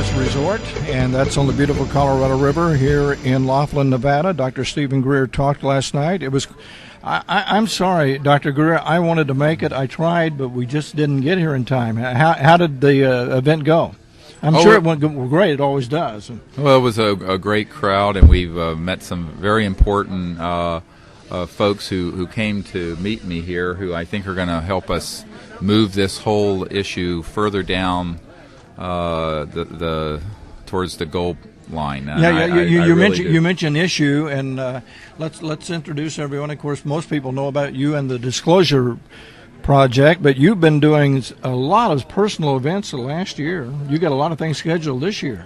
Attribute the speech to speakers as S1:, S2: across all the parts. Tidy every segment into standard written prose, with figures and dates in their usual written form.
S1: Wilderness Resort, and that's on the beautiful Colorado River here in Laughlin, Nevada. Dr. Stephen Greer talked last night. It was, I'm sorry, Dr. Greer, I wanted to make it. I tried, but we just didn't get here in time. How did the event go? I'm sure it went great. It always does.
S2: Well, it was a great crowd, and we've met some very important folks who came to meet me here, who I think are going to help us move this whole issue further down towards the goal line.
S1: You mentioned issue, and let's introduce everyone. Of course, most people know about you and the Disclosure Project, but you've been doing a lot of personal events the last year. You got a lot of things scheduled this year.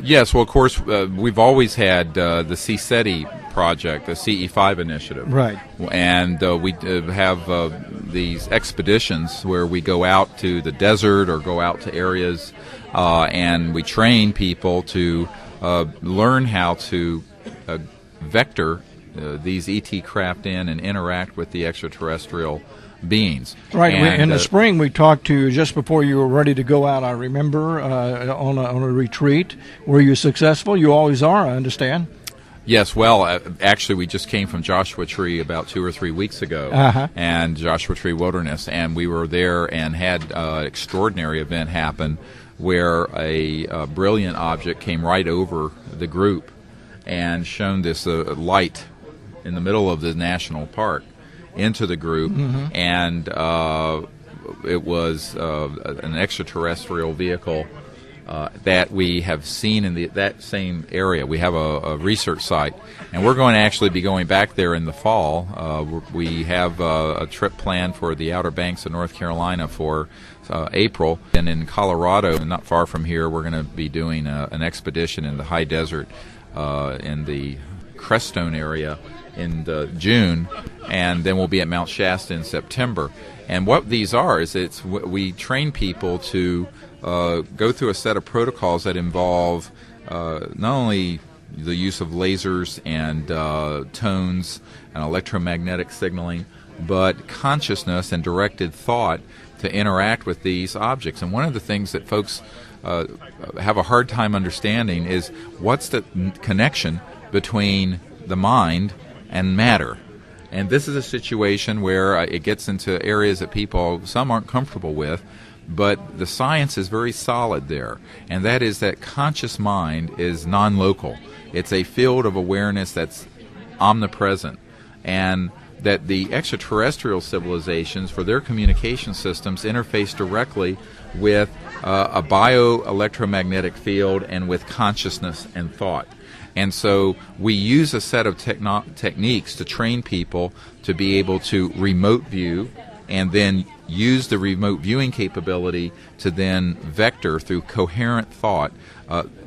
S2: Yes, well, of course, we've always had the CSETI project, the CE5 initiative.
S1: Right.
S2: And we have these expeditions where we go out to the desert or go out to areas and we train people to learn how to vector these ET craft in and interact with the extraterrestrial beings.
S1: Right.
S2: And,
S1: in the spring, we talked to you just before you were ready to go out, I remember, on a retreat. Were you successful? You always are, I understand.
S2: Yes, well, actually, we just came from Joshua Tree about 2 or 3 weeks ago, and Joshua Tree Wilderness, and we were there and had an extraordinary event happen where a brilliant object came right over the group and shone this light in the middle of the national park into the group, and it was an extraterrestrial vehicle that we have seen in that same area. We have a research site, and we're going to actually be going back there in the fall. We have a trip planned for the Outer Banks of North Carolina for April, and in Colorado, not far from here, we're going to be doing an expedition in the high desert in the Crestone area in June, and then we'll be at Mount Shasta in September. And what these are is we train people to go through a set of protocols that involve not only the use of lasers and tones and electromagnetic signaling, but consciousness and directed thought to interact with these objects. And one of the things that folks have a hard time understanding is what's the connection between the mind and matter. And this is a situation where it gets into areas that some aren't comfortable with, but the science is very solid there, and that is that conscious mind is non-local. It's a field of awareness that's omnipresent, and that the extraterrestrial civilizations, for their communication systems, interface directly with a bioelectromagnetic field and with consciousness and thought. And so we use a set of techniques to train people to be able to remote view and then use the remote viewing capability to then vector through coherent thought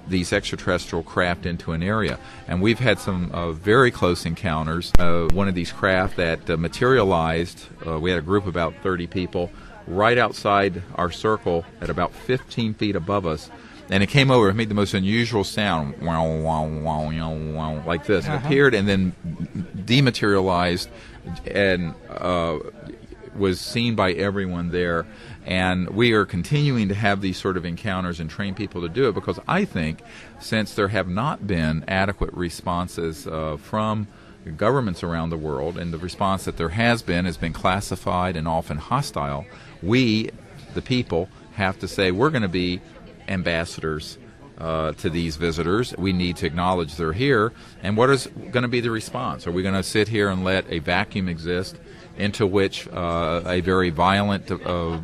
S2: these extraterrestrial craft into an area. And we've had some very close encounters. One of these craft that materialized, we had a group of about 30 people right outside our circle at about 15 feet above us. And it came over, it made the most unusual sound, wow, wow, wow, wow, wow, like this. It appeared and then dematerialized and was seen by everyone there. And we are continuing to have these sort of encounters and train people to do it, because I think since there have not been adequate responses from governments around the world, and the response that there has been classified and often hostile, we, the people, have to say we're going to be ambassadors to these visitors. We need to acknowledge they're here. And what is going to be the response? Are we going to sit here and let a vacuum exist into which a very violent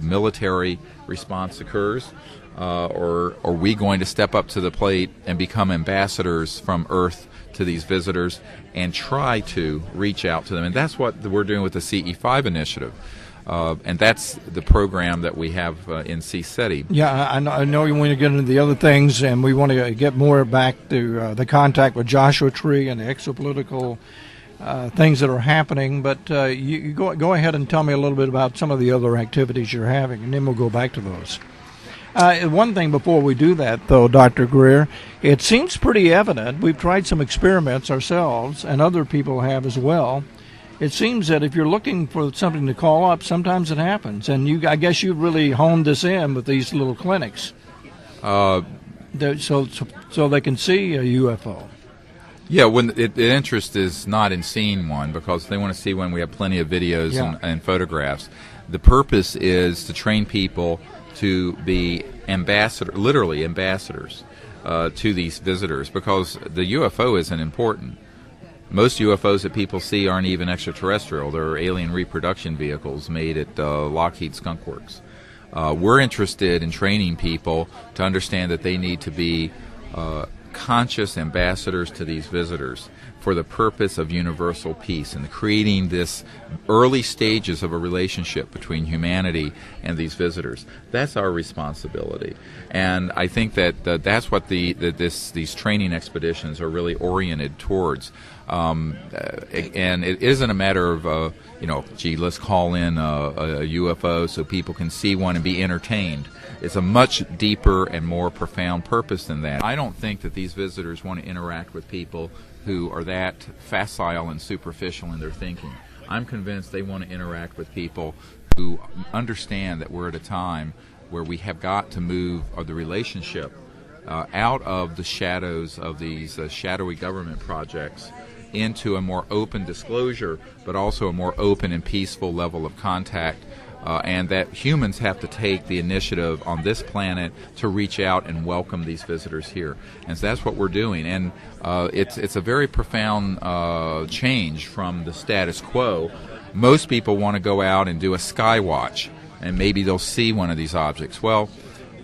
S2: military response occurs? Or are we going to step up to the plate and become ambassadors from Earth to these visitors and try to reach out to them? And that's what we're doing with the CE5 initiative. And that's the program that we have in CSETI.
S1: Yeah, I know you want to get into the other things, and we want to get more back to the contact with Joshua Tree and the exopolitical things that are happening. But you go ahead and tell me a little bit about some of the other activities you're having, and then we'll go back to those. One thing before we do that, though, Dr. Greer, it seems pretty evident. We've tried some experiments ourselves, and other people have as well. It seems that if you're looking for something to call up, sometimes it happens. And I guess you've really honed this in with these little clinics. So they can see a UFO.
S2: Yeah, when the interest is not in seeing one, because they want to see one. We have plenty of videos and photographs. The purpose is to train people to be literally ambassadors to these visitors, because the UFO isn't important. Most UFOs that people see aren't even extraterrestrial. They're alien reproduction vehicles made at Lockheed Skunk Works. We're interested in training people to understand that they need to be conscious ambassadors to these visitors for the purpose of universal peace and creating this early stages of a relationship between humanity and these visitors. That's our responsibility, and I think that that's what these training expeditions are really oriented towards. And it isn't a matter of let's call in a UFO so people can see one and be entertained. It's a much deeper and more profound purpose than that. I don't think that these visitors want to interact with people who are that facile and superficial in their thinking. I'm convinced they want to interact with people who understand that we're at a time where we have got to move the relationship out of the shadows of these shadowy government projects into a more open disclosure, but also a more open and peaceful level of contact. And that humans have to take the initiative on this planet to reach out and welcome these visitors here. And so that's what we're doing. And it's a very profound change from the status quo. Most people want to go out and do a sky watch, and maybe they'll see one of these objects. Well,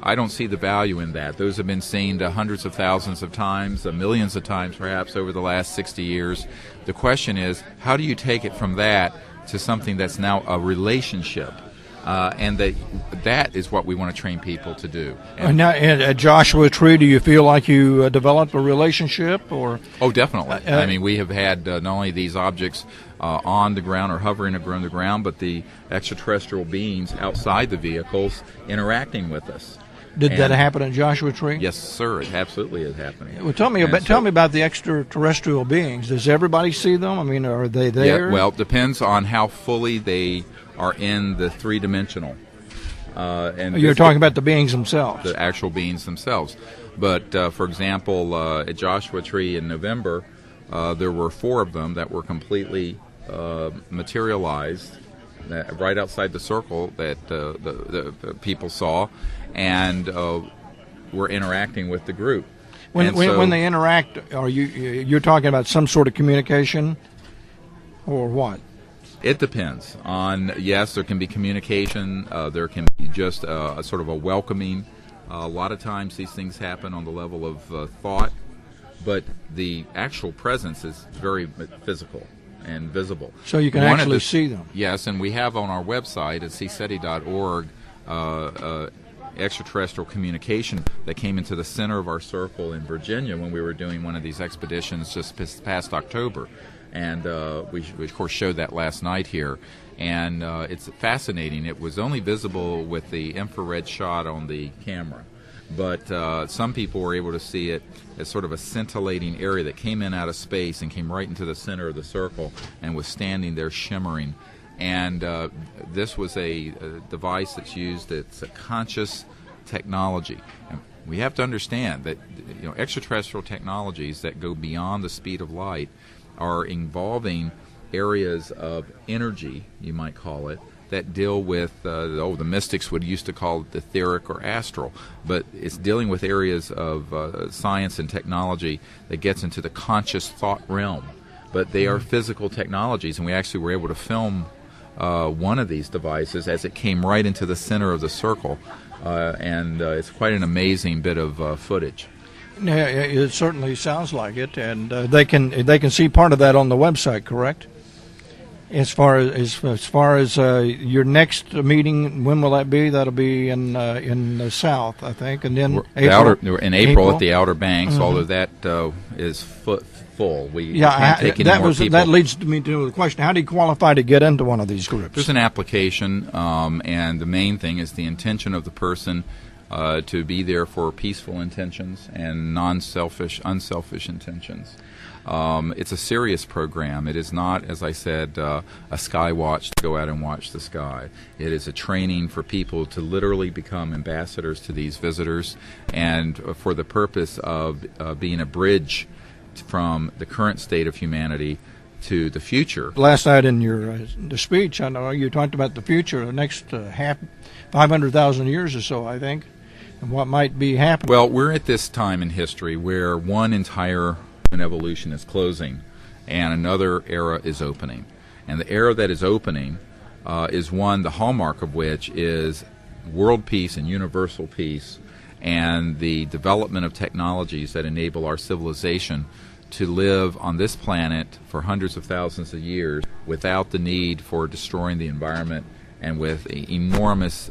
S2: I don't see the value in that. Those have been seen hundreds of thousands of times, millions of times perhaps over the last 60 years. The question is, how do you take it from that to something that's now a relationship? And that is what we want to train people to do.
S1: And now at Joshua Tree, do you feel like you developed a relationship? Or?
S2: Oh, definitely. I mean, we have had not only these objects on the ground or hovering around the ground, but the extraterrestrial beings outside the vehicles interacting with us.
S1: Did that happen at Joshua Tree?
S2: Yes, sir. It absolutely is happening.
S1: Well, tell me about the extraterrestrial beings. Does everybody see them? I mean, are they there?
S2: Yeah, well, it depends on how fully they are in the three-dimensional. And
S1: you're talking about the beings themselves.
S2: The actual beings themselves. But, for example, at Joshua Tree in November, there were 4 of them that were completely materialized right outside the circle that the people saw, and were interacting with the group.
S1: When they interact, you're talking about some sort of communication, or what?
S2: It depends on, yes, there can be communication, there can be just a sort of a welcoming. A lot of times these things happen on the level of thought, but the actual presence is very physical and visible.
S1: So you can actually see them.
S2: Yes, and we have on our website at CSETI.org extraterrestrial communication that came into the center of our circle in Virginia when we were doing one of these expeditions just past October. And we of course showed that last night here, and it's fascinating. It was only visible with the infrared shot on the camera, but some people were able to see it as sort of a scintillating area that came in out of space and came right into the center of the circle and was standing there shimmering. And this was a device that's used. It's a conscious technology. And we have to understand that extraterrestrial technologies that go beyond the speed of light are involving areas of energy, you might call it, that deal with, the mystics would used to call it etheric or astral, but it's dealing with areas of science and technology that gets into the conscious thought realm. But they are physical technologies, and we actually were able to film one of these devices as it came right into the center of the circle, and it's quite an amazing bit of footage.
S1: Yeah, it certainly sounds like it, and they can see part of that on the website, correct? As far as your next meeting, when will that be? That'll be in the south, I think, and then
S2: in April at the Outer Banks. Mm-hmm. Although that is full, we can't take any more people.
S1: That leads me to the question: how do you qualify to get into one of these groups?
S2: There's an application, and the main thing is the intention of the person. To be there for peaceful intentions and unselfish intentions. It's a serious program. It is not, as I said, a sky watch to go out and watch the sky. It is a training for people to literally become ambassadors to these visitors, and for the purpose of being a bridge from the current state of humanity to the future.
S1: Last night in your the speech, I know you talked about the future, the next 500,000 years or so, I think, and what might be happening.
S2: Well, we're at this time in history where one entire evolution is closing and another era is opening. And the era that is opening is one, the hallmark of which is world peace and universal peace, and the development of technologies that enable our civilization to live on this planet for hundreds of thousands of years without the need for destroying the environment, and with enormous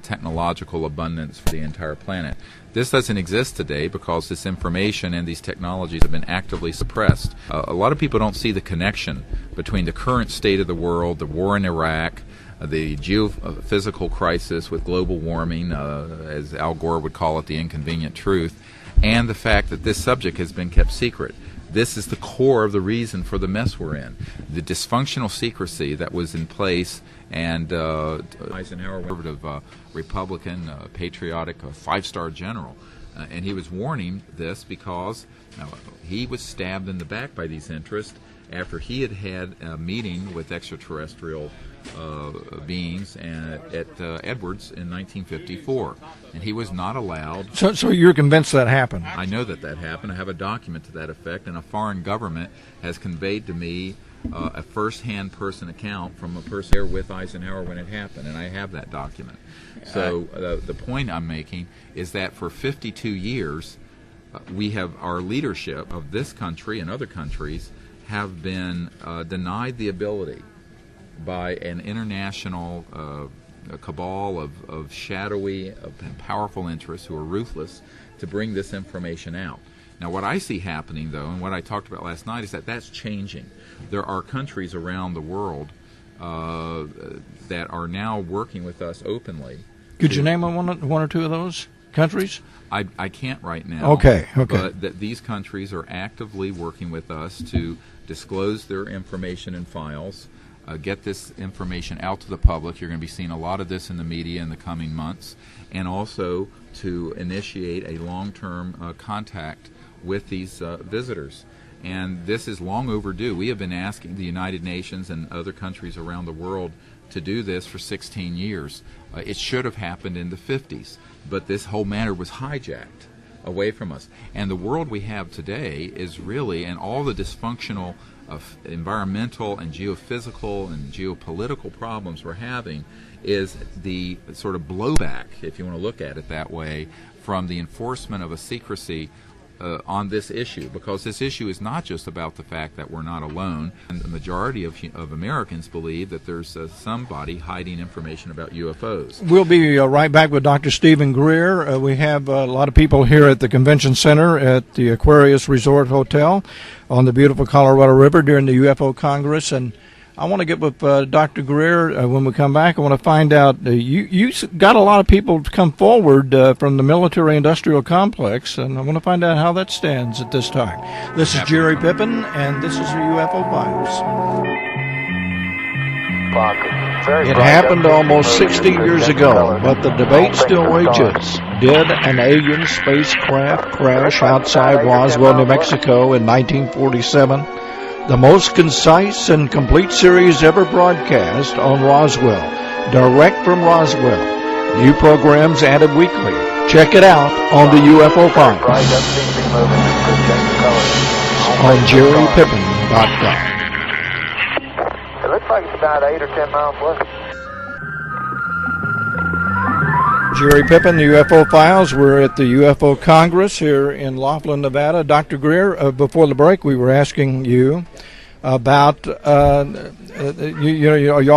S2: technological abundance for the entire planet. This doesn't exist today because this information and these technologies have been actively suppressed. A lot of people don't see the connection between the current state of the world, the war in Iraq, the geophysical crisis with global warming, as Al Gore would call it, the inconvenient truth, and the fact that this subject has been kept secret. This is the core of the reason for the mess we're in. The dysfunctional secrecy that was in place, and Eisenhower, conservative Republican, patriotic, five-star general, and he was warning this because he was stabbed in the back by these interests after he had had a meeting with extraterrestrial beings at Edwards in 1954, and he was not allowed.
S1: So you're convinced that happened?
S2: I know that happened. I have a document to that effect, and a foreign government has conveyed to me a first-hand person account from a person there with Eisenhower when it happened, and I have that document. So the point I'm making is that for 52 years, we have our leadership of this country and other countries have been denied the ability by an international cabal of shadowy and powerful interests who are ruthless to bring this information out. Now, what I see happening, though, and what I talked about last night, is that that's changing. There are countries around the world that are now working with us openly.
S1: Could you name one or two of those countries?
S2: I can't right now.
S1: Okay.
S2: But that these countries are actively working with us to disclose their information and files, get this information out to the public. You're going to be seeing a lot of this in the media in the coming months, and also to initiate a long-term contact with these visitors. And this is long overdue. We have been asking the United Nations and other countries around the world to do this for 16 years. It should have happened in the 50s, but this whole matter was hijacked away from us. And the world we have today is really, and all the dysfunctional environmental and geophysical and geopolitical problems we're having, is the sort of blowback, if you want to look at it that way, from the enforcement of a secrecy on this issue, because this issue is not just about the fact that we're not alone, and the majority of Americans believe that there's somebody hiding information about UFOs.
S1: We'll be right back with Dr. Stephen Greer. We have a lot of people here at the Convention Center at the Aquarius Resort Hotel on the beautiful Colorado River during the UFO Congress, and I want to get with Dr. Greer when we come back. I want to find out, you got a lot of people to come forward from the military-industrial complex, and I want to find out how that stands at this time. This is Jerry Pippin, and this is the UFO Files. It happened almost 60 years ago, but the debate still rages. Did an alien spacecraft crash outside Roswell, New Mexico in 1947? The most concise and complete series ever broadcast on Roswell, direct from Roswell. New programs added weekly. Check it out on the UFO Files on JerryPippin.com.
S3: It looks like it's about 8 or 10 miles west.
S1: Jerry Pippin, the UFO Files. We're at the UFO Congress here in Laughlin, Nevada. Dr. Greer, before the break, we were asking you about all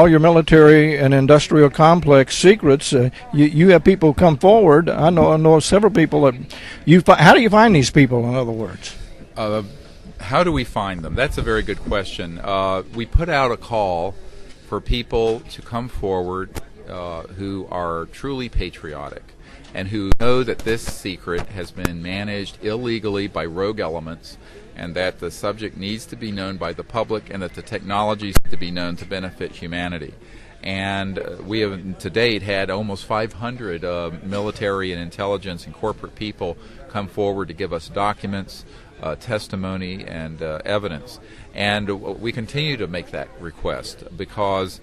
S1: your military and industrial complex secrets. You have people come forward. I know several people that how do you find these people? In other words,
S2: how do we find them? That's a very good question. We put out a call for people to come forward who are truly patriotic and who know that this secret has been managed illegally by rogue elements and that the subject needs to be known by the public, and that the technologies need to be known to benefit humanity. And we have to date had almost 500 military and intelligence and corporate people come forward to give us documents, testimony, and evidence. And we continue to make that request because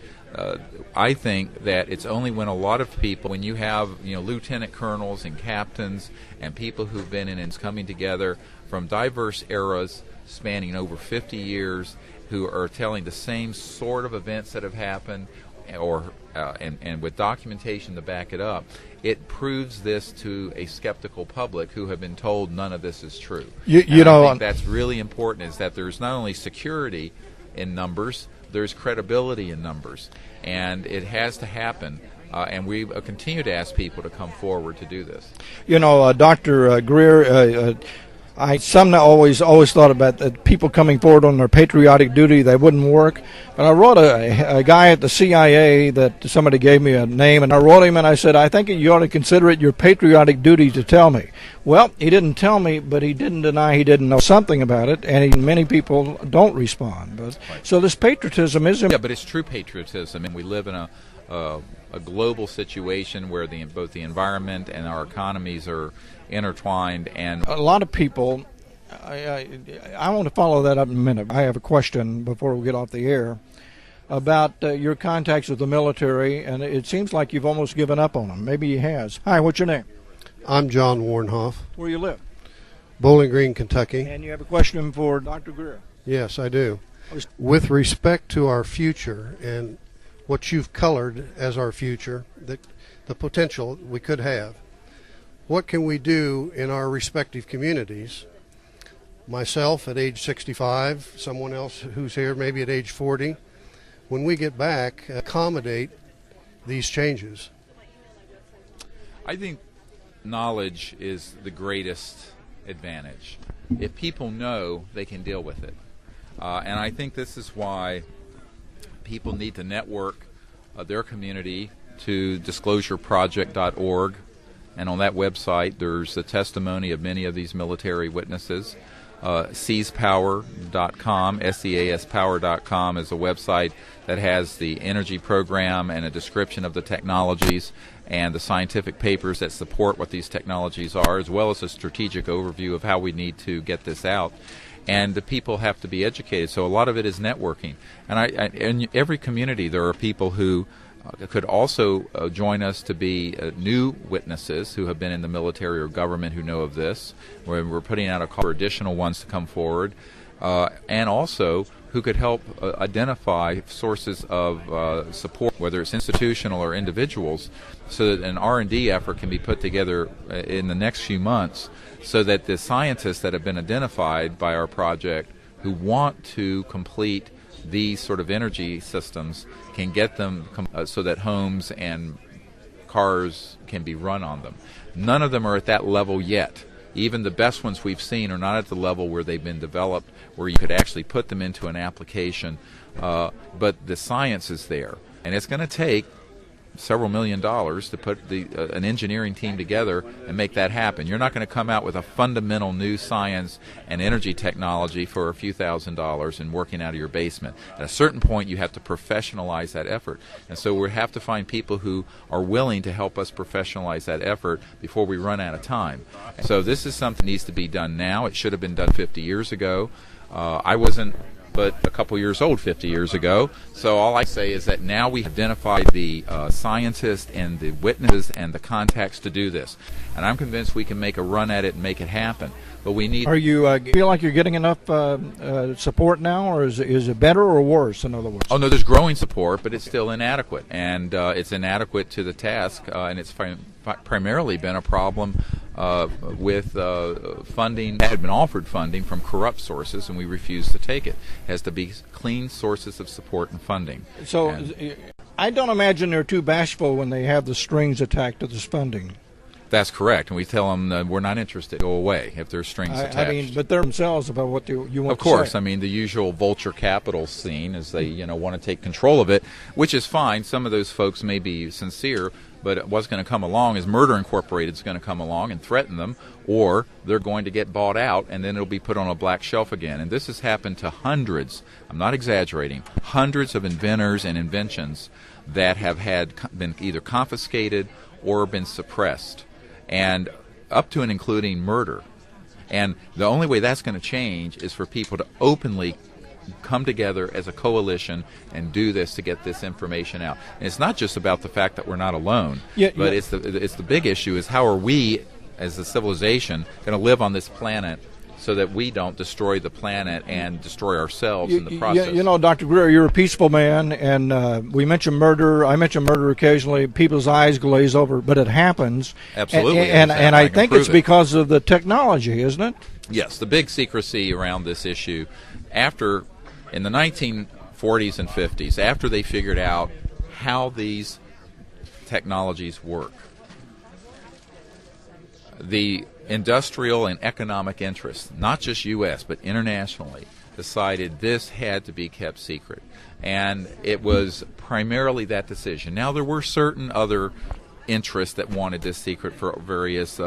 S2: I think that it's only when a lot of people, when you have lieutenant colonels and captains and people who've been in and coming together from diverse eras spanning over 50 years, who are telling the same sort of events that have happened, and with documentation to back it up, it proves this to a skeptical public who have been told none of this is true. I think that's really important, is that there's not only security in numbers, there's credibility in numbers, and it has to happen. And we continue to ask people to come forward to do this.
S1: Dr. Greer, I always thought about that people coming forward on their patriotic duty, they wouldn't work. But I wrote a guy at the CIA that somebody gave me a name, and I wrote him and I said, I think you ought to consider it your patriotic duty to tell me. Well, he didn't tell me, but he didn't deny he didn't know something about it, and many people don't respond. But so this patriotism is...
S2: Yeah, but it's true patriotism, and we live in a global situation where both the environment and our economies are intertwined, and
S1: a lot of people, I want to follow that up in a minute. I have a question before we get off the air about your contacts with the military, and it seems like you've almost given up on them. Maybe you has. Hi, what's your name?
S4: I'm John Warnhoff.
S1: Where you live?
S4: Bowling Green, Kentucky.
S1: And you have a question for Dr. Greer?
S4: Yes, I do. With respect to our future and what you've colored as our future, the potential we could have, what can we do in our respective communities? Myself at age 65, someone else who's here maybe at age 40, when we get back, accommodate these changes.
S2: I think knowledge is the greatest advantage. If people know, they can deal with it. And I think this is why people need to network their community to disclosureproject.org. And on that website, there's the testimony of many of these military witnesses. seaspower.com, seaspower.com is a website that has the energy program and a description of the technologies and the scientific papers that support what these technologies are, as well as a strategic overview of how we need to get this out. And the people have to be educated, so a lot of it is networking. And in every community, there are people who could also join us to be new witnesses who have been in the military or government who know of this. We're putting out a call for additional ones to come forward, and also who could help identify sources of support, whether it's institutional or individuals, so that an R&D effort can be put together in the next few months, so that the scientists that have been identified by our project who want to complete these sort of energy systems can get them so that homes and cars can be run on them. None of them are at that level yet. Even the best ones we've seen are not at the level where they've been developed, where you could actually put them into an application. But the science is there, and it's going to take several $1 million to put an engineering team together and make that happen. You're not going to come out with a fundamental new science and energy technology for a few $1,000s and working out of your basement. At a certain point, you have to professionalize that effort. And so we have to find people who are willing to help us professionalize that effort before we run out of time. And so this is something that needs to be done now. It should have been done 50 years ago. I wasn't but a couple years old 50 years ago. So all I say is that now we've identified the scientists and the witnesses and the contacts to do this. And I'm convinced we can make a run at it and make it happen. But we need...
S1: Are you feel like you're getting enough support now, or is it better or worse, in other words?
S2: Oh, no, there's growing support, but it's still inadequate. And it's inadequate to the task, and it's primarily been a problem with funding, had been offered funding from corrupt sources, and we refuse to take it. It has to be clean sources of support and funding.
S1: So I don't imagine they're too bashful when they have the strings attached to this funding.
S2: That's correct, and we tell them we're not interested. Go away if there's strings attached.
S1: I mean, but they're themselves about what you want to say.
S2: Of course, I mean the usual vulture capital scene is they want to take control of it, which is fine. Some of those folks may be sincere, but what's going to come along is Murder Incorporated is going to come along and threaten them, or they're going to get bought out, and then it'll be put on a black shelf again. And this has happened to hundreds. I'm not exaggerating. Hundreds of inventors and inventions that have been either confiscated or been suppressed, and up to and including murder. And the only way that's going to change is for people to openly come together as a coalition and do this to get this information out. And it's not just about the fact that we're not alone, but it's the big issue is how are we as a civilization going to live on this planet so that we don't destroy the planet and destroy ourselves in the process.
S1: Dr. Greer, you're a peaceful man, and we mention murder. I mention murder occasionally. People's eyes glaze over, but it happens.
S2: Absolutely.
S1: And I think it's because of the technology, isn't it?
S2: Yes, the big secrecy around this issue. In the 1940s and 50s, after they figured out how these technologies work, the industrial and economic interests, not just U.S., but internationally, decided this had to be kept secret. And it was primarily that decision. Now, there were certain other interests that wanted this secret for various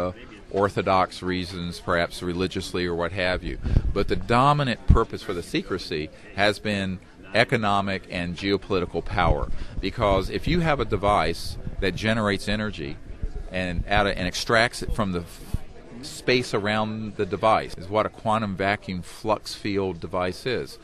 S2: orthodox reasons, perhaps religiously or what have you. But the dominant purpose for the secrecy has been economic and geopolitical power. Because if you have a device that generates energy and extracts it from the space around the device, is what a quantum vacuum flux field device is.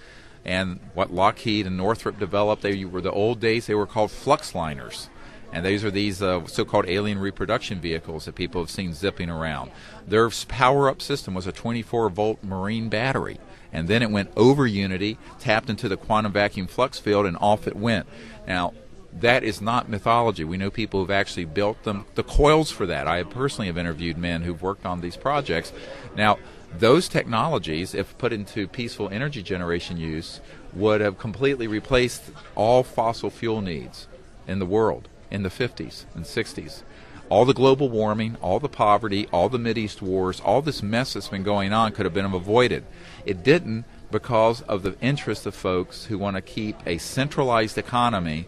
S2: And what Lockheed and Northrop developed, they were the old days, they were called flux liners. And these are these so-called alien reproduction vehicles that people have seen zipping around. Their power-up system was a 24-volt marine battery. And then it went over Unity, tapped into the quantum vacuum flux field, and off it went. Now, that is not mythology. We know people who've actually built them, the coils for that. I personally have interviewed men who've worked on these projects. Now, those technologies, if put into peaceful energy generation use, would have completely replaced all fossil fuel needs in the world in the 50s and 60s. All the global warming, all the poverty, all the Mideast wars, all this mess that's been going on could have been avoided. It didn't because of the interest of folks who want to keep a centralized economy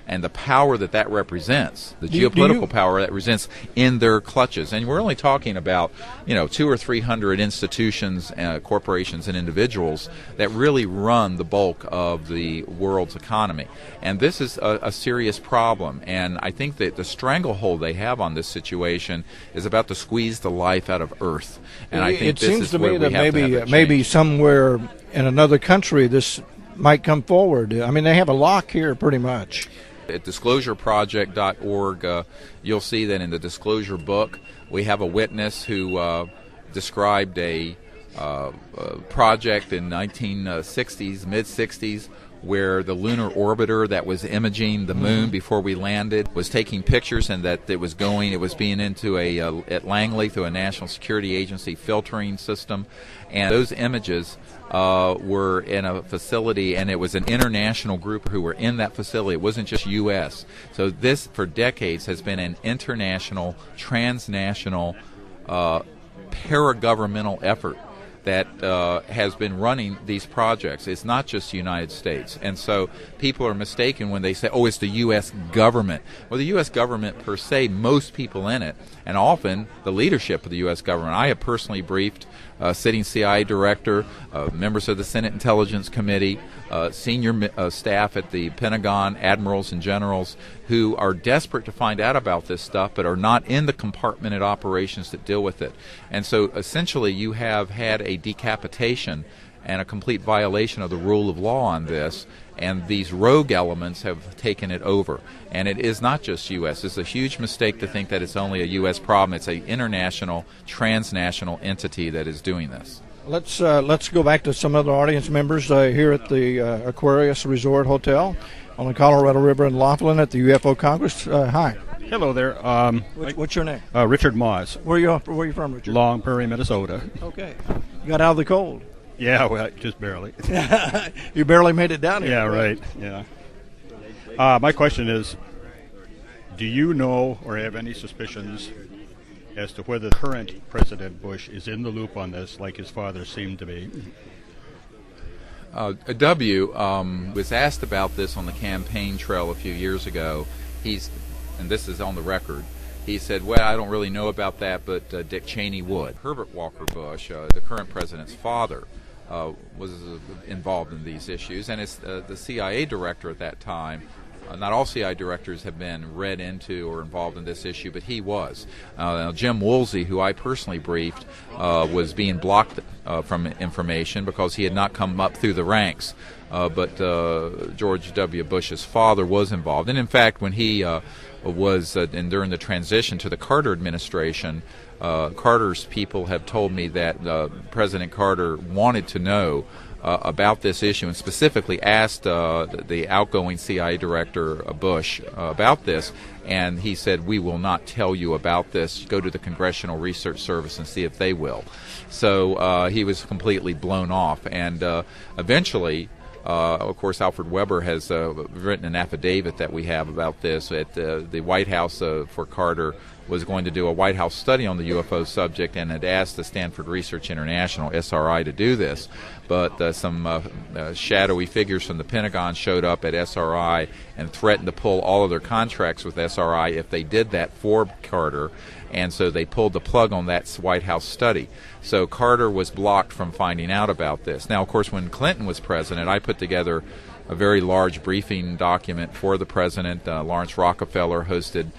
S2: and the power that represents, the geopolitical power that represents in their clutches. And we're only talking about, 200 or 300 institutions, corporations, and individuals that really run the bulk of the world's economy. And this is a serious problem. And I think that the stranglehold they have on this situation is about to squeeze the life out of Earth. And I think
S1: it seems to me that maybe somewhere in another country this might come forward. I mean, they have a lock here pretty much.
S2: At disclosureproject.org, you'll see that in the disclosure book, we have a witness who described a project in 1960s, mid-60s, where the lunar orbiter that was imaging the moon before we landed was taking pictures, and that it was being into at Langley through a national security agency filtering system, and those images were in a facility, and it was an international group who were in that facility. It wasn't just U.S. So this, for decades, has been an international, transnational, paragovernmental effort that has been running these projects. It's not just the United States. And so people are mistaken when they say, oh, it's the U.S. government. Well, the U.S. government per se, most people in it, and often the leadership of the U.S. government. I have personally briefed sitting CIA director, members of the Senate Intelligence Committee, senior staff at the Pentagon, admirals and generals, who are desperate to find out about this stuff but are not in the compartmented operations that deal with it. And so essentially you have had a decapitation and a complete violation of the rule of law on this, and these rogue elements have taken it over. And it is not just U.S. It's a huge mistake to think that it's only a U.S. problem. It's an international, transnational entity that is doing this.
S1: Let's go back to some other audience members here at the Aquarius Resort Hotel on the Colorado River in Laughlin at the UFO Congress. Hi.
S5: Hello there.
S1: What's your name?
S5: Richard Moss.
S1: Where are you from, Richard?
S5: Long Prairie, Minnesota.
S1: Okay. You got out of the cold.
S5: Yeah, well, just barely.
S1: You barely made it down here.
S5: Yeah, right. Yeah. My question is, do you know or have any suspicions as to whether current President Bush is in the loop on this, like his father seemed to be.
S2: W was asked about this on the campaign trail a few years ago. And this is on the record, he said, well, I don't really know about that, but Dick Cheney would. Herbert Walker Bush, the current president's father, was involved in these issues, and it's the CIA director at that time. Not all CIA directors have been read into or involved in this issue, but he was. Jim Woolsey, who I personally briefed, was being blocked from information because he had not come up through the ranks. But George W. Bush's father was involved. And in fact, when he was and during the transition to the Carter administration, Carter's people have told me that President Carter wanted to know about this issue and specifically asked the outgoing CIA director, Bush, about this, and he said, we will not tell you about this. Go to the Congressional Research Service and see if they will. So he was completely blown off, and eventually, of course, Alfred Weber has written an affidavit that we have about this. At the White House for Carter was going to do a White House study on the UFO subject and had asked the Stanford Research International, SRI, to do this. But some shadowy figures from the Pentagon showed up at SRI and threatened to pull all of their contracts with SRI if they did that for Carter. And so they pulled the plug on that White House study. So Carter was blocked from finding out about this. Now, of course, when Clinton was president, I put together a very large briefing document for the president. Lawrence Rockefeller hosted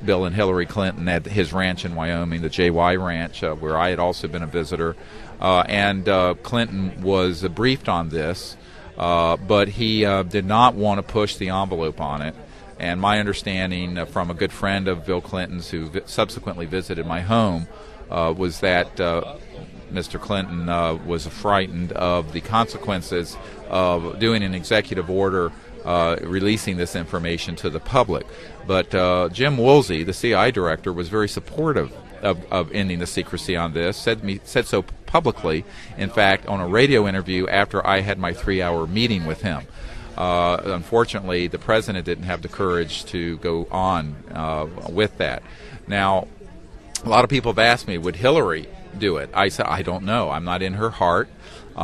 S2: Bill and Hillary Clinton at his ranch in Wyoming, the JY Ranch, where I had also been a visitor. And Clinton was briefed on this, but he did not want to push the envelope on it. And my understanding from a good friend of Bill Clinton's who subsequently visited my home was that Mr. Clinton was frightened of the consequences of doing an executive order releasing this information to the public. But Jim Woolsey, the CIA director, was very supportive of ending the secrecy on this, said so publicly, in fact, on a radio interview after I had my 3-hour meeting with him. Unfortunately, the president didn't have the courage to go on with that. Now, a lot of people have asked me, would Hillary do it? I said, I don't know. I'm not in her heart.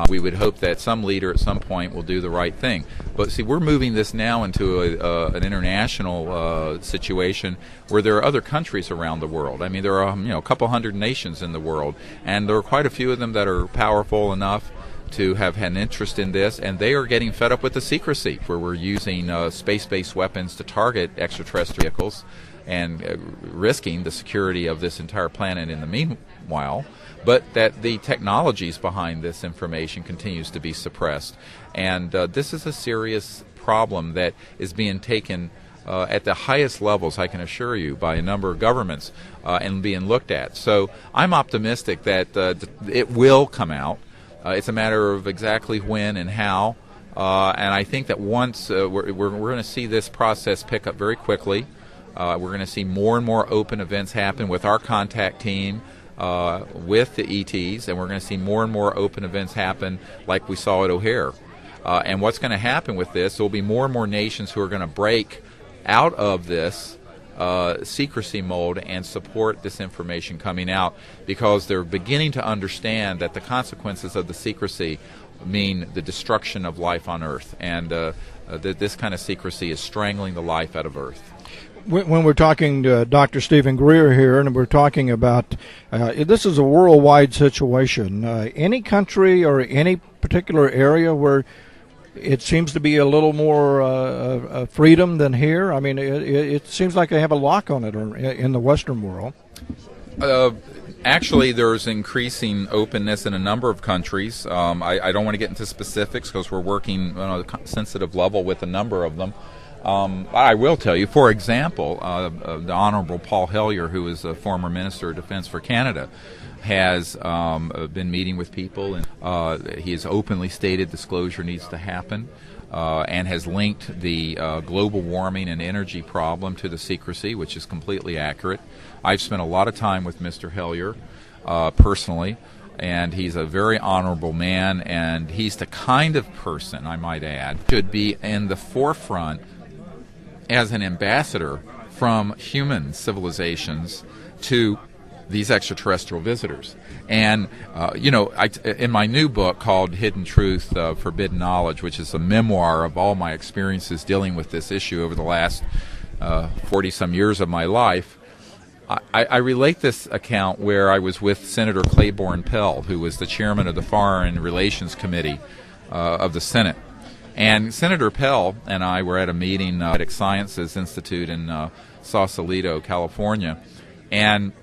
S2: We would hope that some leader at some point will do the right thing. But see, we're moving this now into an international situation where there are other countries around the world. I mean, there are a couple hundred nations in the world, and there are quite a few of them that are powerful enough to have had an interest in this, and they are getting fed up with the secrecy, where we're using space-based weapons to target extraterrestrial vehicles and risking the security of this entire planet in the meanwhile, but that the technologies behind this information continues to be suppressed. And this is a serious problem that is being taken at the highest levels, I can assure you, by a number of governments and being looked at. So I'm optimistic that it will come out. It's a matter of exactly when and how, and I think that once we're going to see this process pick up very quickly. We're going to see more and more open events happen with our contact team, with the ETs, and we're going to see more and more open events happen like we saw at O'Hare. And what's going to happen with this, there will be more and more nations who are going to break out of this secrecy mold and support this information coming out, because they're beginning to understand that the consequences of the secrecy mean the destruction of life on Earth, and this kind of secrecy is strangling the life out of Earth.
S1: When we're talking to Dr. Stephen Greer here, and we're talking about this is a worldwide situation, any country or any particular area where it seems to be a little more freedom than here? I mean, it seems like they have a lock on it in the Western world.
S2: Actually, there's increasing openness in a number of countries. I don't want to get into specifics because we're working on a sensitive level with a number of them. I will tell you, for example, the Honorable Paul Hellyer, who is a former Minister of Defense for Canada, has been meeting with people, and he has openly stated disclosure needs to happen, and has linked the global warming and energy problem to the secrecy, which is completely accurate. I've spent a lot of time with Mr. Hellyer personally, and he's a very honorable man, and he's the kind of person, I might add, should be in the forefront as an ambassador from human civilizations to these extraterrestrial visitors. And, in my new book called Hidden Truth, Forbidden Knowledge, which is a memoir of all my experiences dealing with this issue over the last 40-some years of my life, I relate this account where I was with Senator Claiborne Pell, who was the chairman of the Foreign Relations Committee of the Senate. And Senator Pell and I were at a meeting at Kinetic Sciences Institute in Sausalito, California. And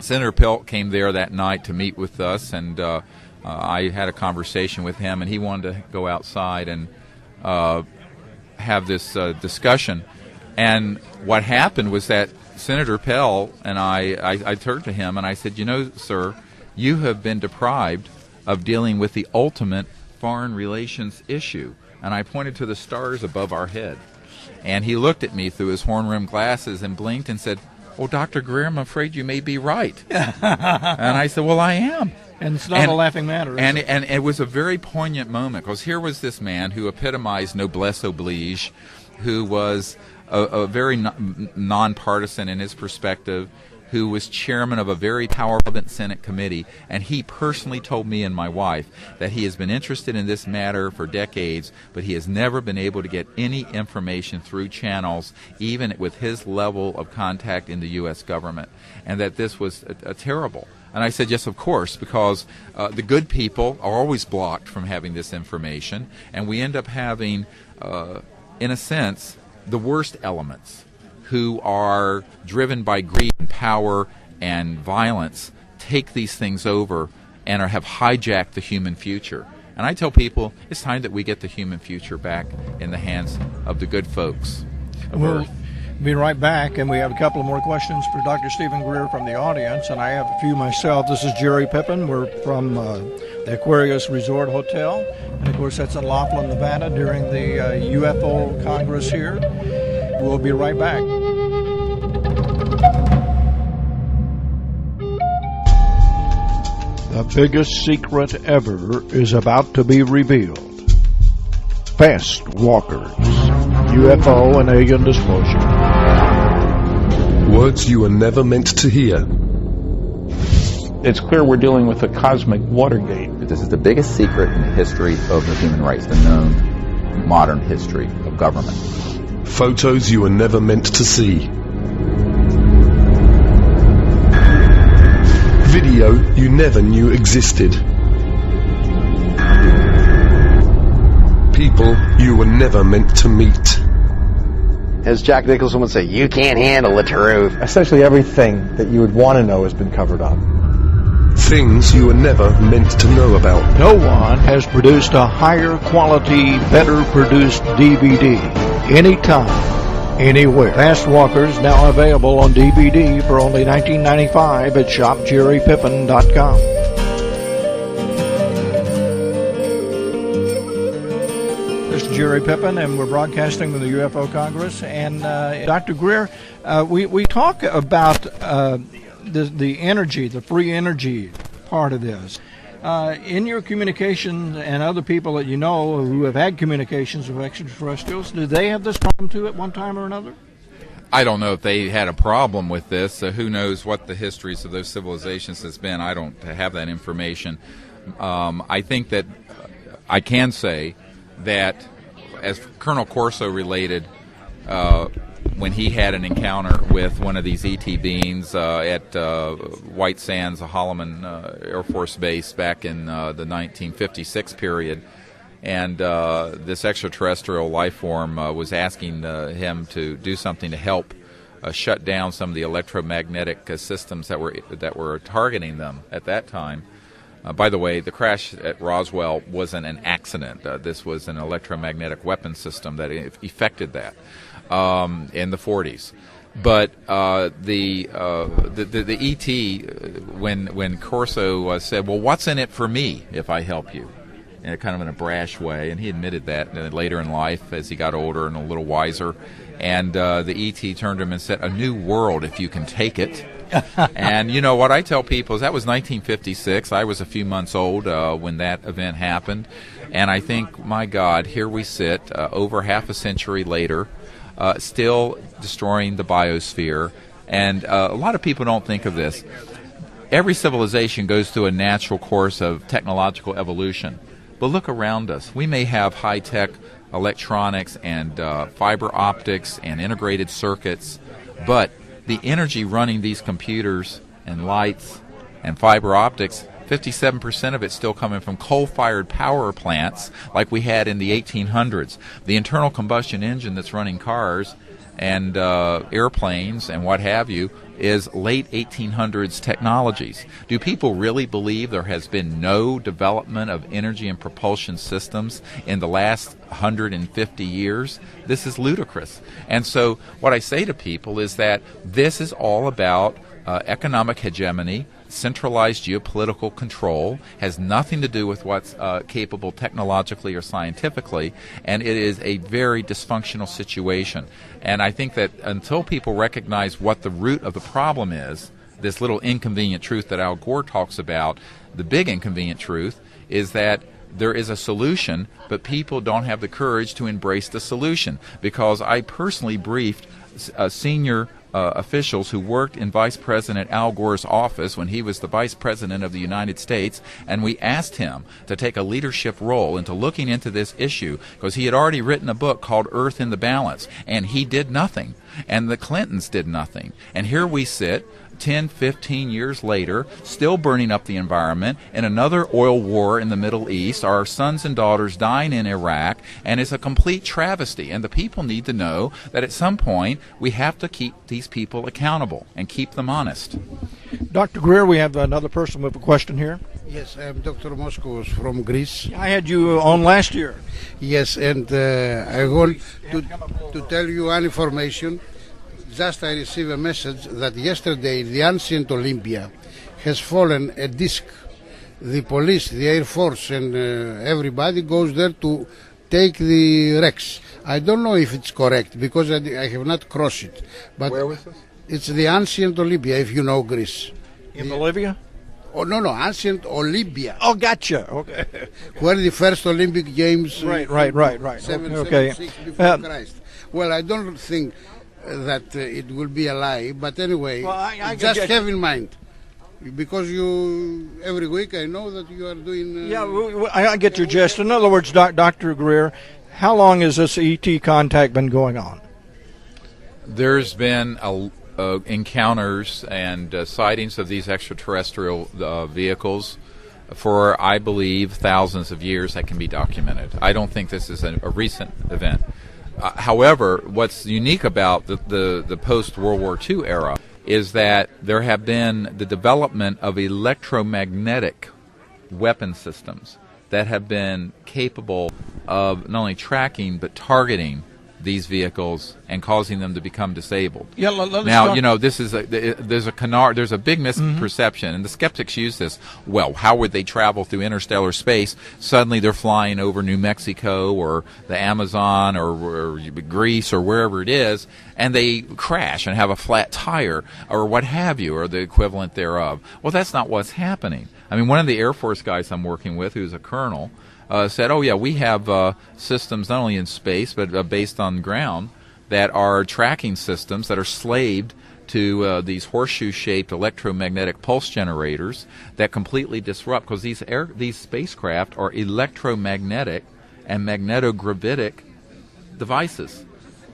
S2: Senator Pell came there that night to meet with us, and I had a conversation with him, and he wanted to go outside and have this discussion. And what happened was that Senator Pell and I turned to him and I said, sir, you have been deprived of dealing with the ultimate foreign relations issue. And I pointed to the stars above our head. And he looked at me through his horn-rimmed glasses and blinked and said, "Well, Dr. Greer, I'm afraid you may be right." And I said, "Well, I am."
S1: And it's not a laughing matter.
S2: And it was a very poignant moment, because here was this man who epitomized noblesse oblige, who was a very nonpartisan in his perspective, who was chairman of a very powerful Senate committee, and he personally told me and my wife that he has been interested in this matter for decades, but he has never been able to get any information through channels, even with his level of contact in the U.S. government, and that this was terrible. And I said, yes, of course, because the good people are always blocked from having this information, and we end up having, in a sense, the worst elements, who are driven by greed and power and violence, take these things over and have hijacked the human future. And I tell people it's time that we get the human future back in the hands of the good folks of Earth.
S1: Be right back, and we have a couple of more questions for Dr. Stephen Greer from the audience, and I have a few myself. This is Jerry Pippin. We're from the Aquarius Resort Hotel, and of course that's in Laughlin, Nevada, during the UFO Congress here. We'll be right back. The biggest secret ever is about to be revealed. Fast walkers, UFO and alien disclosure.
S6: Words you were never meant to hear.
S7: It's clear we're dealing with a cosmic Watergate.
S8: This is the biggest secret in the history of the human race, the known modern history of government.
S6: Photos you were never meant to see. Video you never knew existed. People you were never meant to meet.
S9: As Jack Nicholson would say, you can't handle the truth.
S10: Essentially everything that you would want to know has been covered up.
S6: Things you were never meant to know about.
S1: No one has produced a higher quality, better produced DVD. Anytime, anywhere. Fast Walkers now available on DVD for only $19.95 at shopjerrypippin.com. This is Jerry Pippin, and we're broadcasting from the UFO Congress. And Dr. Greer, we talk about the energy, the free energy part of this. In your communication and other people that you know who have had communications with extraterrestrials, do they have this problem too at one time or another?
S2: I don't know if they had a problem with this. Who knows what the histories of those civilizations has been. I don't have that information. I think that I can say that, as Colonel Corso related, when he had an encounter with one of these ET beings at White Sands, a Holloman Air Force Base back in the 1956 period, and this extraterrestrial life form was asking him to do something to help shut down some of the electromagnetic systems that were targeting them at that time. By the way, the crash at Roswell wasn't an accident. This was an electromagnetic weapon system that effected that in the 40s. But the ET, when Corso said, "Well, what's in it for me if I help you?" in kind of in a brash way, and he admitted that later in life as he got older and a little wiser. And the ET turned to him and said, "A new world if you can take it." And you know what I tell people is that was 1956. I was a few months old when that event happened, and I think, my God, here we sit over half a century later, still destroying the biosphere. And a lot of people don't think of this. every civilization goes through a natural course of technological evolution. But look around us. We may have high-tech electronics and fiber optics and integrated circuits, but the energy running these computers and lights and fiber optics, 57% of it's still coming from coal-fired power plants like we had in the 1800s. The internal combustion engine that's running cars and airplanes and what have you is late 1800s technologies. Do people really believe there has been no development of energy and propulsion systems in the last 150 years? This is ludicrous. And so what I say to people is that this is all about economic hegemony, centralized geopolitical control, has nothing to do with what's capable technologically or scientifically, and it is a very dysfunctional situation. And I think that until people recognize what the root of the problem is, this little inconvenient truth that Al Gore talks about, the big inconvenient truth is that there is a solution, but people don't have the courage to embrace the solution. Because I personally briefed senior officials who worked in Vice President Al Gore's office when he was the Vice President of the United States, and we asked him to take a leadership role into looking into this issue, because he had already written a book called Earth in the Balance, and he did nothing, and the Clintons did nothing. And here we sit 10, 15 years later, still burning up the environment in another oil war in the Middle East, our sons and daughters dying in Iraq, and it's a complete travesty. And the people need to know that at some point we have to keep these people accountable and keep them honest.
S1: Dr. Greer, we have another person with a question here.
S11: Yes, I'm Dr. Moskos from Greece.
S1: I had you on last year.
S11: Yes, and I want to tell you one information. Just I received a message that yesterday the ancient Olympia has fallen a disc. The police, the Air Force, and everybody goes there to take the wrecks. I don't know if it's correct because I have not crossed it. But
S10: where was this?
S11: It's the ancient Olympia, if you know Greece.
S1: In Bolivia?
S11: Oh, no, ancient Olympia.
S1: Oh, gotcha. Okay.
S11: Where the first Olympic Games...
S1: Right.
S11: 776 before Christ. Well, I don't think that it will be a lie, but anyway,
S1: well, I
S11: just have in mind, because you every week I know that you are doing.
S1: I get your gist. In other words, Dr. Greer, how long has this ET contact been going on?
S2: There's been encounters and sightings of these extraterrestrial vehicles for, I believe, thousands of years that can be documented. I don't think this is a recent event. However, what's unique about the post-World War II era is that there have been the development of electromagnetic weapon systems that have been capable of not only tracking but targeting these vehicles and causing them to become disabled.
S1: Yeah,
S2: now, this is there's a big misperception, and the skeptics use this. Well, how would they travel through interstellar space? Suddenly they're flying over New Mexico or the Amazon or Greece or wherever it is, and they crash and have a flat tire or what have you, or the equivalent thereof. Well, that's not what's happening. I mean, one of the Air Force guys I'm working with, who's a colonel, said, oh, yeah, we have systems not only in space but based on ground that are tracking systems that are slaved to these horseshoe-shaped electromagnetic pulse generators that completely disrupt, because these spacecraft are electromagnetic and magnetogravitic devices,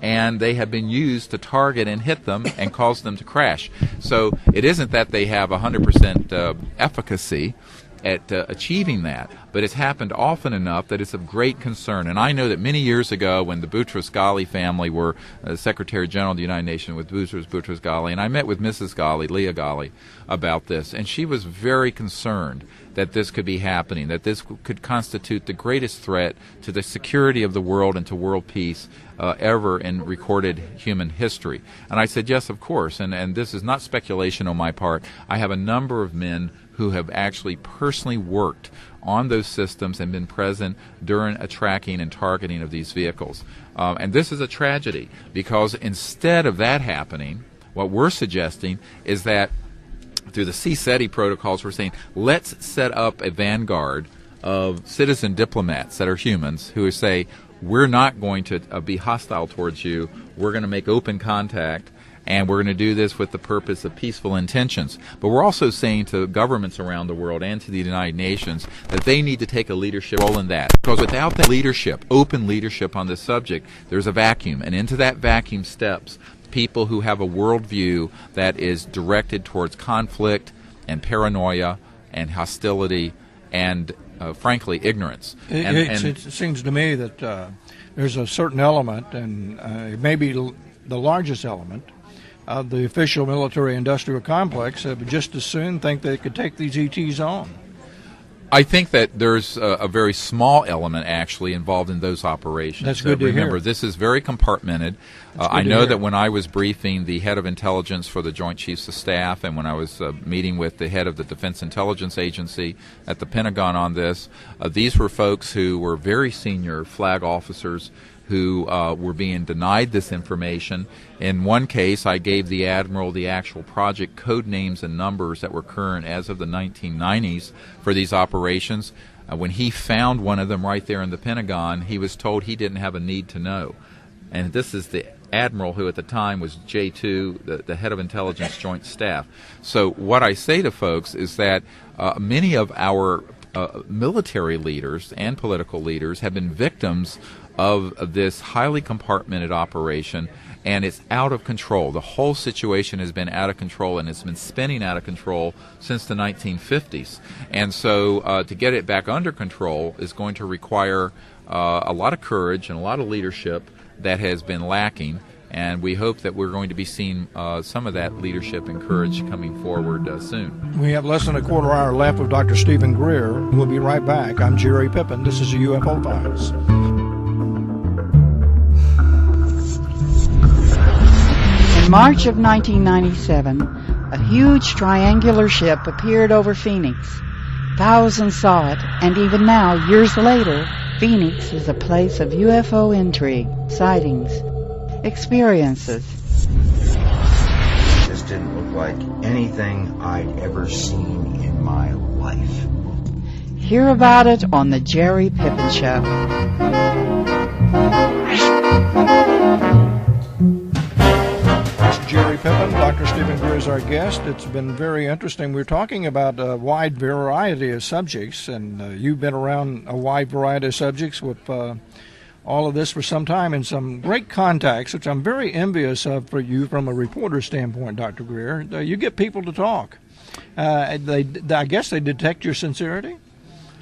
S2: and they have been used to target and hit them and cause them to crash. So it isn't that they have 100% efficacy at achieving that, but it's happened often enough that it's of great concern. And I know that many years ago, when the Boutros-Ghali family were Secretary General of the United Nations with Boutros-Ghali, and I met with Mrs. Ghali, Leah Ghali, about this, and she was very concerned that this could be happening, that this could constitute the greatest threat to the security of the world and to world peace ever in recorded human history. And I said, yes, of course, and this is not speculation on my part. I have a number of men who have actually personally worked on those systems and been present during a tracking and targeting of these vehicles. And this is a tragedy, because instead of that happening, what we're suggesting is that through the CSETI protocols, we're saying, let's set up a vanguard of citizen diplomats that are humans who say, we're not going to be hostile towards you. We're going to make open contact, and we're going to do this with the purpose of peaceful intentions. But we're also saying to governments around the world and to the United Nations that they need to take a leadership role in that. Because without that leadership, open leadership on this subject, there's a vacuum. And into that vacuum steps people who have a worldview that is directed towards conflict and paranoia and hostility and, frankly, ignorance.
S1: It seems to me that there's a certain element, and maybe the largest element, of the official military-industrial complex that would just as soon think they could take these ETs on.
S2: I think that there's a very small element actually involved in those operations.
S1: That's good to
S2: remember,
S1: hear.
S2: This is very compartmented. I know that when I was briefing the head of intelligence for the Joint Chiefs of Staff, and when I was meeting with the head of the Defense Intelligence Agency at the Pentagon on this, these were folks who were very senior flag officers who were being denied this information. In one case, I gave the Admiral the actual project code names and numbers that were current as of the 1990s for these operations. When he found one of them right there in the Pentagon, he was told he didn't have a need to know. And this is the Admiral who at the time was J2, the head of intelligence joint staff. So what I say to folks is that many of our military leaders and political leaders have been victims of this highly compartmented operation, and it's out of control. The whole situation has been out of control, and it's been spinning out of control since the 1950s. And so to get it back under control is going to require a lot of courage and a lot of leadership that has been lacking, and we hope that we're going to be seeing some of that leadership and courage coming forward soon.
S1: We have less than a quarter hour left with Dr. Stephen Greer. We'll be right back. I'm Jerry Pippin. This is the UFO Files.
S12: In March of 1997, a huge triangular ship appeared over Phoenix. Thousands saw it, and even now, years later, Phoenix is a place of UFO intrigue, sightings, experiences.
S13: It just didn't look like anything I'd ever seen in my life.
S12: Hear about it on The Jerry Pippin Show.
S1: Jerry Pippin, Dr. Stephen Greer is our guest. It's been very interesting. We're talking about a wide variety of subjects, and you've been around a wide variety of subjects with all of this for some time, and some great contacts, which I'm very envious of for you from a reporter standpoint, Dr. Greer. You get people to talk. I guess they detect your sincerity,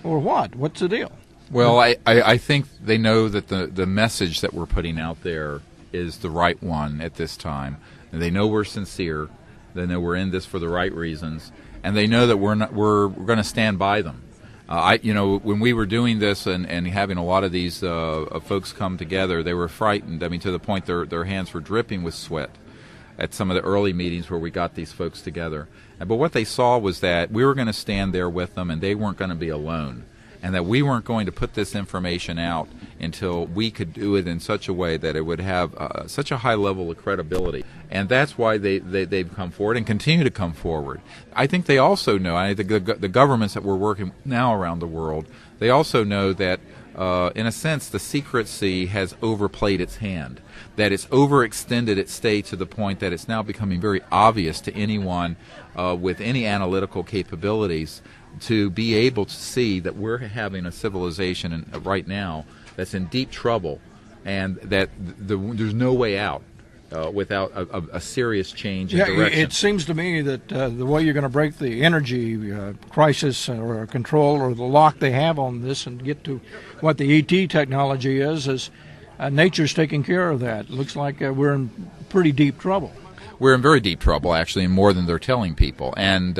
S1: or what? What's the deal?
S2: Well, I think they know that the message that we're putting out there is the right one at this time. And they know we're sincere. They know we're in this for the right reasons, and they know that we're going to stand by them. When we were doing this and having a lot of these folks come together, they were frightened. I mean, to the point their hands were dripping with sweat at some of the early meetings where we got these folks together. But what they saw was that we were going to stand there with them, and they weren't going to be alone, and that we weren't going to put this information out until we could do it in such a way that it would have such a high level of credibility. And that's why they've come forward and continue to come forward. I think they also know, I think the governments that we're working with now around the world, they also know that, in a sense, the secrecy has overplayed its hand, that it's overextended its stay to the point that it's now becoming very obvious to anyone with any analytical capabilities to be able to see that we're having a civilization right now that's in deep trouble, and that there's no way out without a serious change in direction.
S1: It seems to me that the way you're going to break the energy crisis or control or the lock they have on this and get to what the ET technology is nature's taking care of that. It looks like we're in pretty deep trouble.
S2: We're in very deep trouble, actually, and more than they're telling people. And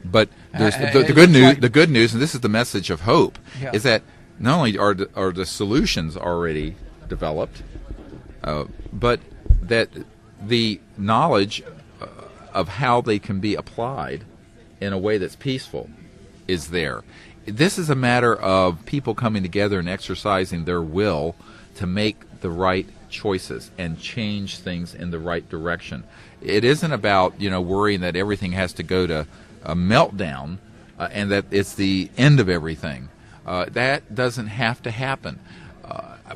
S2: but there's the good news. The good news, and this is the message of hope, is that not only are the solutions already developed, but that the knowledge of how they can be applied in a way that's peaceful is there. This is a matter of people coming together and exercising their will to make the right choices and change things in the right direction. It isn't about worrying that everything has to go to a meltdown and that it's the end of everything. That doesn't have to happen.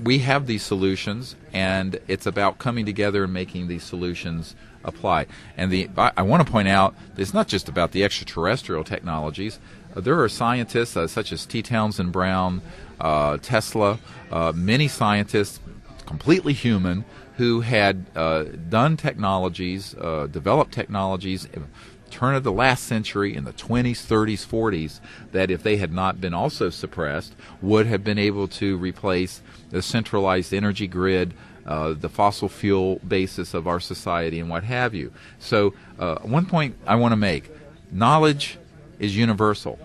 S2: we have these solutions, and it's about coming together and making these solutions apply. And I want to point out that it's not just about the extraterrestrial technologies. There are scientists such as T. Townsend Brown, Tesla, many scientists, completely human, who had done technologies, developed technologies, turn of the last century in the 20s, 30s, 40s, that if they had not been also suppressed, would have been able to replace the centralized energy grid, the fossil fuel basis of our society, and what have you. So one point I want to make, knowledge is universal.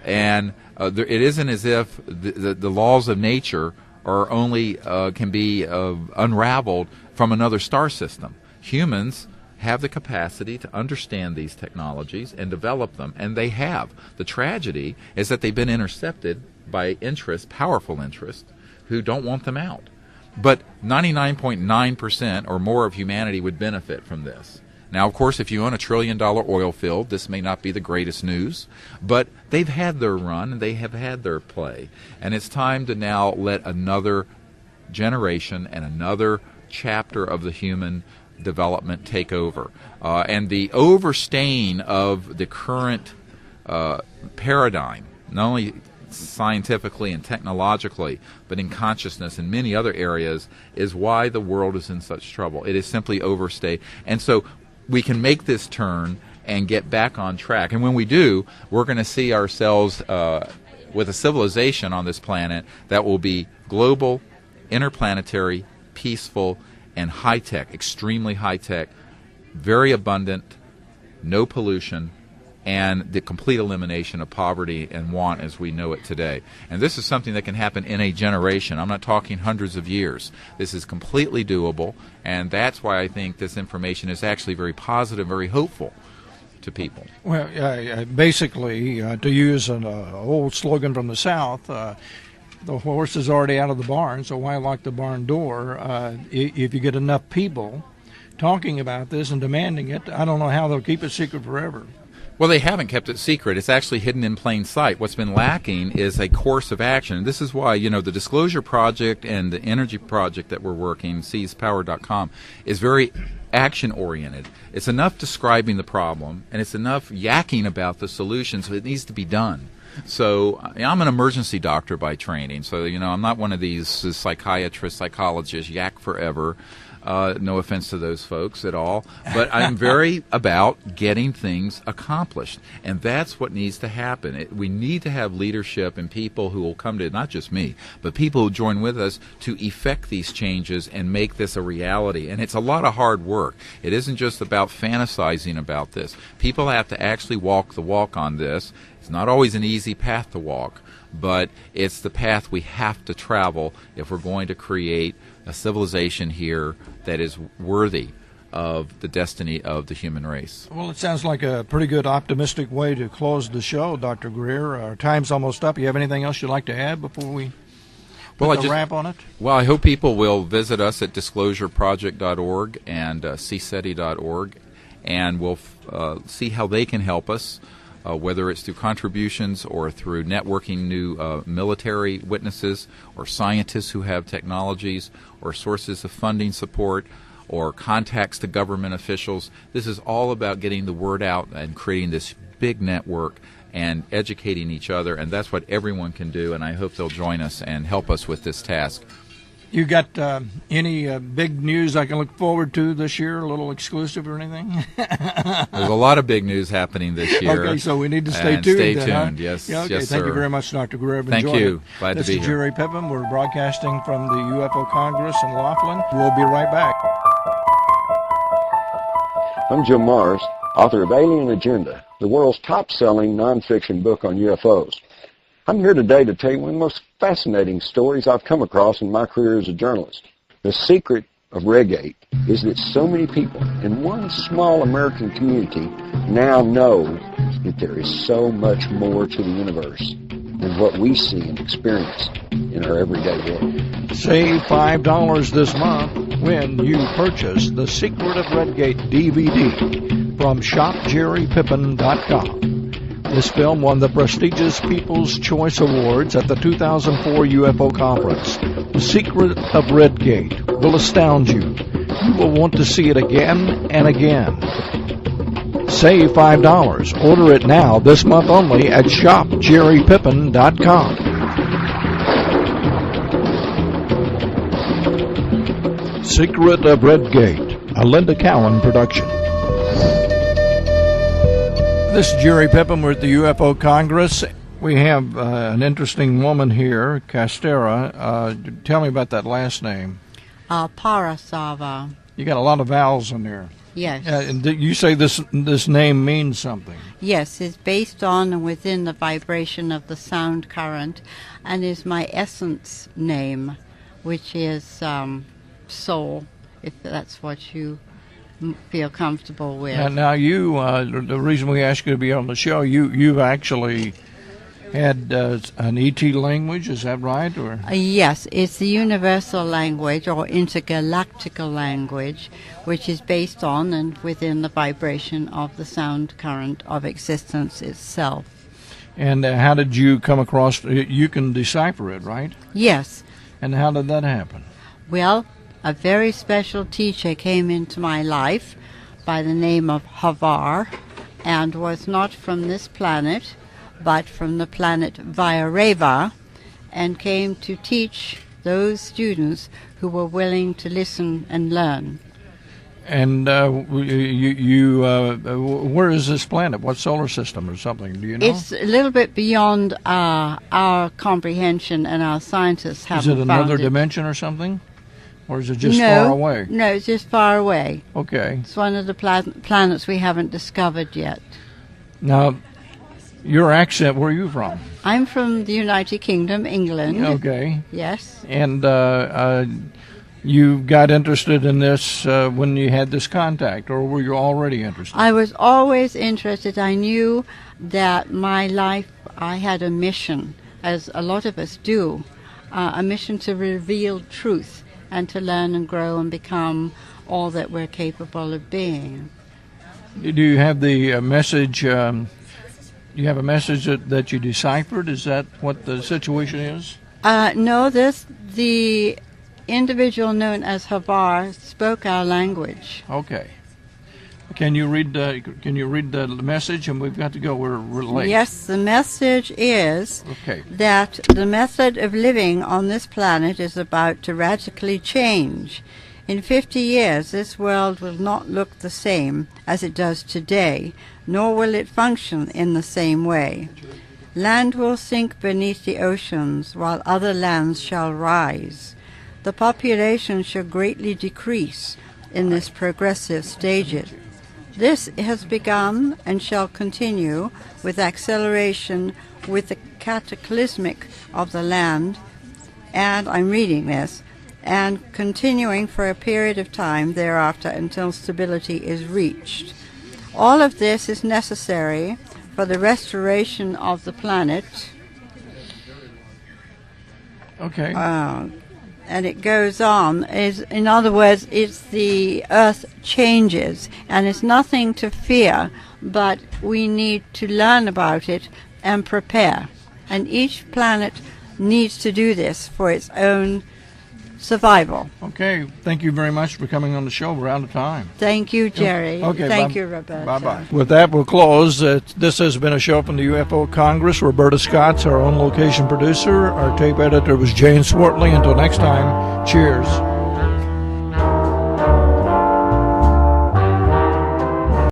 S2: And it isn't as if the laws of nature are only can be unraveled from another star system. Humans have the capacity to understand these technologies and develop them, and they have. The tragedy is that they've been intercepted by interests, powerful interests, who don't want them out. But 99.9% or more of humanity would benefit from this. Now, of course, if you own $1 trillion oil field, this may not be the greatest news, but they've had their run and they have had their play. And it's time to now let another generation and another chapter of the human development take over. And the overstaying of the current paradigm, not only scientifically and technologically, but in consciousness and many other areas, is why the world is in such trouble. It is simply overstayed. And so we can make this turn and get back on track. And when we do, we're going to see ourselves with a civilization on this planet that will be global, interplanetary, peaceful, and high-tech, extremely high-tech, very abundant, no pollution, and the complete elimination of poverty and want as we know it today. And this is something that can happen in a generation. I'm not talking hundreds of years. This is completely doable, and that's why I think this information is actually very positive, very hopeful to people.
S1: Well, basically, to use an old slogan from the South, the horse is already out of the barn, so why lock the barn door? If you get enough people talking about this and demanding it, I don't know how they'll keep it secret forever.
S2: Well, they haven't kept it secret. It's actually hidden in plain sight. What's been lacking is a course of action. This is why, the Disclosure Project and the Energy Project that we're working, seizpower.com, is very action-oriented. It's enough describing the problem, and it's enough yakking about the solutions, so it needs to be done. So I'm an emergency doctor by training, so I'm not one of these psychiatrists, psychologists, yak forever. No offense to those folks at all, but I'm very about getting things accomplished, and that's what needs to happen. We need to have leadership and people who will come to, not just me, but people who join with us to effect these changes and make this a reality. And it's a lot of hard work. It isn't just about fantasizing about this. People have to actually walk the walk on this. It's not always an easy path to walk, but it's the path we have to travel if we're going to create a civilization here that is worthy of the destiny of the human race.
S1: Well, it sounds like a pretty good optimistic way to close the show, Dr. Greer. Our time's almost up. You have anything else you'd like to add before we put a wrap on it?
S2: Well, I hope people will visit us at disclosureproject.org and CSETI.org, and we'll see how they can help us. Whether it's through contributions or through networking new military witnesses or scientists who have technologies or sources of funding support or contacts to government officials. This is all about getting the word out and creating this big network and educating each other, and that's what everyone can do, and I hope they'll join us and help us with this task.
S1: You got any big news I can look forward to this year, a little exclusive or anything?
S2: There's a lot of big news happening this year.
S1: Okay, so we need to stay tuned.
S2: Stay
S1: then,
S2: tuned,
S1: huh?
S2: yes.
S1: Yeah, okay.
S2: Yes,
S1: Thank
S2: sir.
S1: you very much, Dr. Greer.
S2: Thank you. Glad to be here.
S1: This is Jerry Pippin. We're broadcasting from the UFO Congress in Laughlin. We'll be right back.
S14: I'm Jim Mars, author of Alien Agenda, the world's top-selling nonfiction book on UFOs. I'm here today to tell you one of the most fascinating stories I've come across in my career as a journalist. The secret of Redgate is that so many people in one small American community now know that there is so much more to the universe than what we see and experience in our everyday world.
S1: Save $5 this month when you purchase The Secret of Redgate DVD from shopjerrypippin.com. This film won the prestigious People's Choice Awards at the 2004 UFO Conference. The Secret of Red Gate will astound you. You will want to see it again and again. Save $5. Order it now, this month only, at shopjerrypippin.com. Secret of Red Gate, a Linda Cowan production. This is Jerry Pippin. We're at the UFO Congress. We have an interesting woman here, Kastara. Tell me about that last name.
S15: Parasava.
S1: You got a lot of vowels in there.
S15: Yes.
S1: And you say this name means something.
S15: Yes, it's based on and within the vibration of the sound current, and is my essence name, which is soul, if that's what you feel comfortable with.
S1: Now you, the reason we asked you to be on the show, you've actually had an ET language, is that right? Or
S15: yes, it's the universal language or intergalactic language, which is based on and within the vibration of the sound current of existence itself.
S1: And how did you come across? You can decipher it, right?
S15: Yes.
S1: And how did that happen?
S15: Well, a very special teacher came into my life by the name of Havar, and was not from this planet, but from the planet Vyareva, and came to teach those students who were willing to listen and learn.
S1: And where is this planet? What solar system or something? Do you know?
S15: It's a little bit beyond our comprehension, and our scientists haven't found it.
S1: Is it another dimension or something? Or is it just far away?
S15: No, it's just far away.
S1: Okay.
S15: It's one of the planets we haven't discovered yet.
S1: Now, your accent, where are you from?
S15: I'm from the United Kingdom, England.
S1: Okay.
S15: Yes.
S1: And you got interested in this when you had this contact, or were you already interested?
S15: I was always interested. I knew that my life, I had a mission, as a lot of us do, a mission to reveal truth and to learn and grow and become all that we're capable of being.
S1: Do you have the message? Do you have a message that you deciphered? Is that what the situation is?
S15: No, the individual known as Havar spoke our language.
S1: Okay. Can you read the message? And we've got to go. We're late.
S15: Yes, the message is that the method of living on this planet is about to radically change. In 50 years, this world will not look the same as it does today, nor will it function in the same way. Land will sink beneath the oceans, while other lands shall rise. The population shall greatly decrease in this progressive stages. This has begun and shall continue with acceleration with the cataclysmic of the land, and I'm reading this, and continuing for a period of time thereafter until stability is reached. All of this is necessary for the restoration of the planet.
S1: Okay.
S15: And it goes on. In other words, it's the Earth changes, and it's nothing to fear, but we need to learn about it and prepare. And each planet needs to do this for its own survival.
S1: Okay. Thank you very much for coming on the show. We're out of time.
S15: Thank you, Jerry.
S1: Okay.
S15: Thank you, Roberta.
S1: Bye-bye. With that, we'll close. This has been a show from the UFO Congress. Roberta Scott's our own location producer. Our tape editor was Jane Swartley. Until next time, cheers.